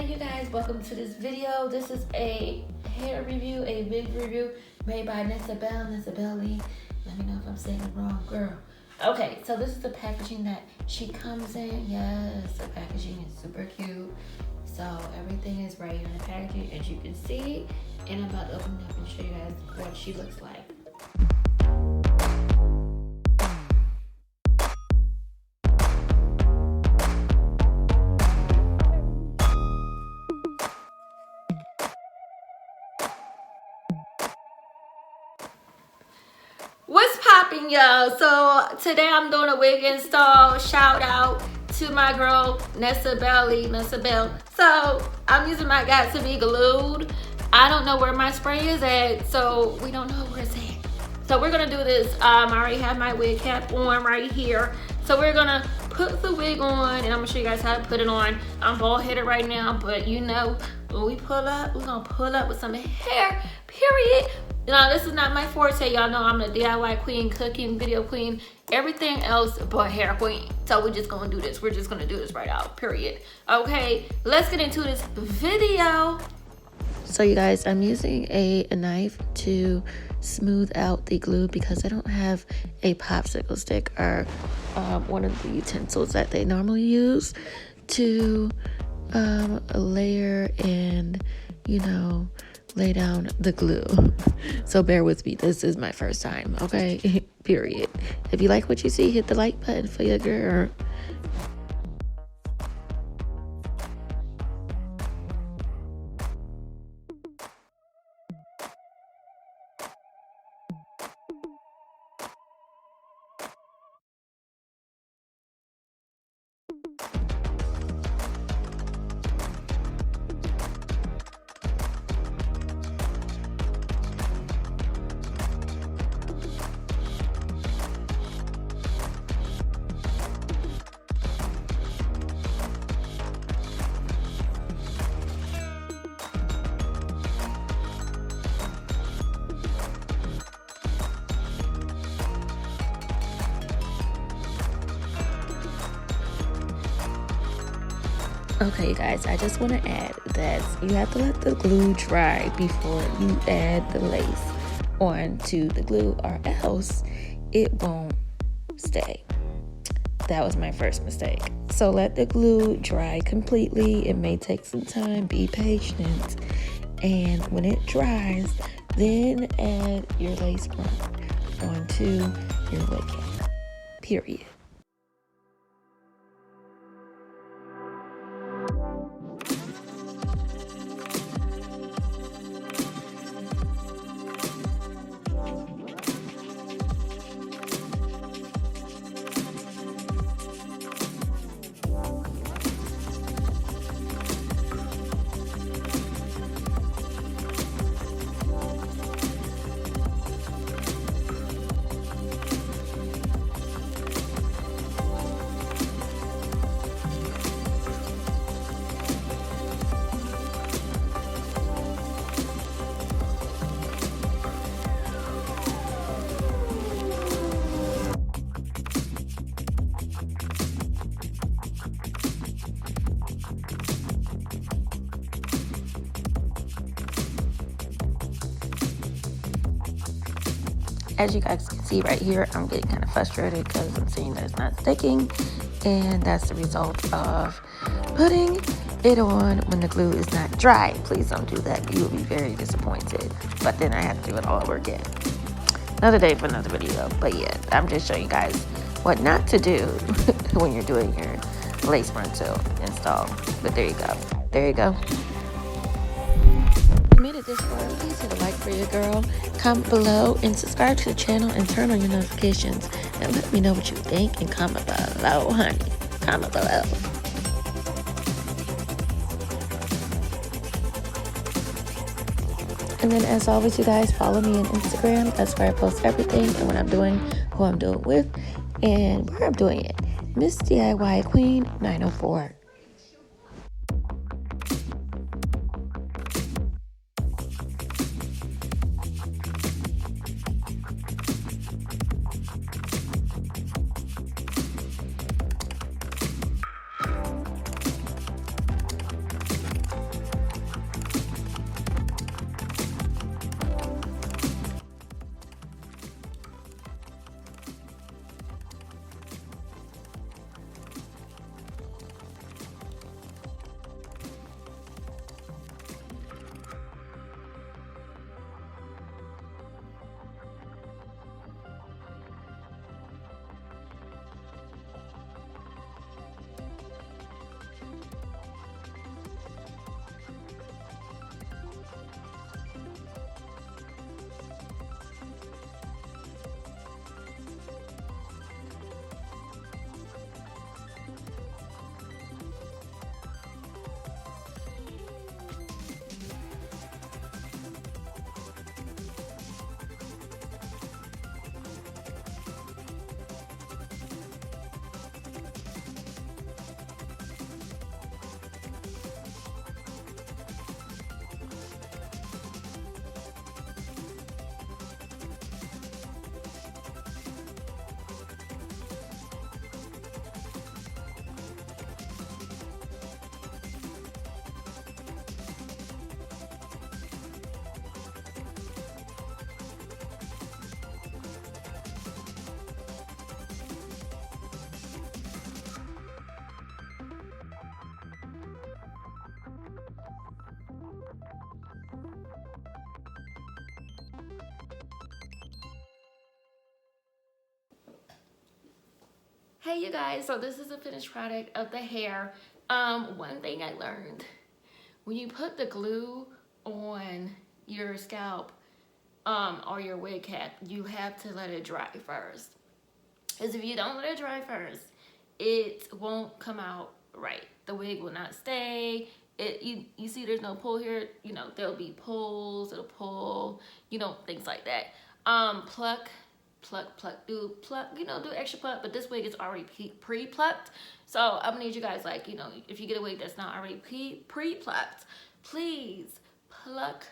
you guys, welcome to this video. This is a hair review, a wig review made by Nessa, Belle. Let me know if I'm saying it wrong, girl. Okay, so this is the packaging that she comes in. Yes, the packaging is super cute. So everything is right here in the packaging, as you can see. And I'm about to open it up and show you guys what she looks like. What's popping, y'all? So today I'm doing a wig install. Shout out to my girl Nessa, Belle. So I'm using my Got to Be Glued. I don't know where my spray is at, so we don't know where it's at. So we're gonna do this. I already have my wig cap on right here. So we're gonna put the wig on, and I'm gonna show you guys how to put it on. I'm bald headed right now, but you know, when we pull up, we're gonna pull up with some hair, period. You know, this is not my forte. Y'all know I'm the DIY queen, cooking, video queen, everything else but hair queen. So we're just gonna do this. We're just gonna do this right out, period. Okay, let's get into this video. So you guys, I'm using a knife to smooth out the glue because I don't have a popsicle stick or one of the utensils that they normally use to layer and, you know, lay down the glue. So bear with me, this is my first time, okay? Period. If you like what you see, hit the like button for your girl. Okay, you guys, I just want to add that you have to let the glue dry before you add the lace onto the glue, or else it won't stay. That was my first mistake. So let the glue dry completely. It may take some time. Be patient. And when it dries, then add your lace front onto your wig cap. Period. As you guys can see right here, I'm getting kind of frustrated because I'm seeing that it's not sticking, and that's the result of putting it on when the glue is not dry. Please don't do that. You will be very disappointed. But then I have to do it all over again. Another day for another video. But yeah, I'm just showing you guys what not to do when you're doing your lace frontal install. But there you go. There you go. Made it this far, please hit a like for your girl, comment below, and subscribe to the channel and turn on your notifications, and let me know what you think and comment below, honey. Comment below. And then as always, you guys, follow me on Instagram. That's where I post everything and what I'm doing, who I'm doing with, and where I'm doing it. Miss DIY Queen 904. Hey you guys, so this is the finished product of the hair. One thing I learned, when you put the glue on your scalp or your wig cap, you have to let it dry first. Because if you don't let it dry first, it won't come out right. The wig will not stay. You see there's no pull here, you know, there'll be pulls, it'll pull, you know, things like that. Pluck, do extra pluck, but this wig is already pre-plucked. So I'm gonna need you guys, like, you know, if you get a wig that's not already pre-plucked, please pluck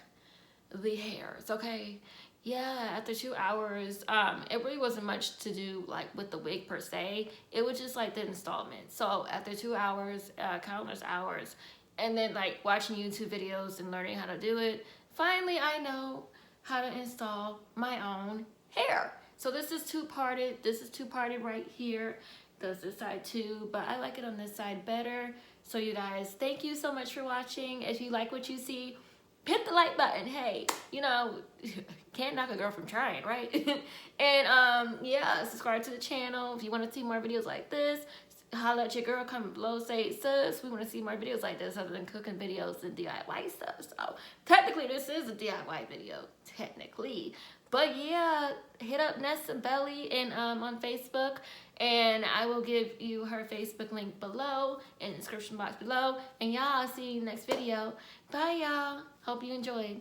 the hairs, okay? Yeah, after 2 hours, it really wasn't much to do like with the wig per se. It was just like the installment. So after 2 hours, countless hours, and then like watching YouTube videos and learning how to do it, finally I know how to install my own hair. So this is two-parted. This is two-parted right here. Does this side too, but I like it on this side better. So you guys, thank you so much for watching. If you like what you see, hit the like button. Hey, you know, can't knock a girl from trying, right? And yeah, subscribe to the channel if you want to see more videos like this. Holla at your girl, comment below, say sis, we want to see more videos like this other than cooking videos and DIY stuff. So technically this is a DIY video, technically. But yeah, hit up Nessa Belle and on Facebook, and I will give you her Facebook link below in the description box below. And y'all, I'll see you in the next video. Bye y'all. Hope you enjoyed.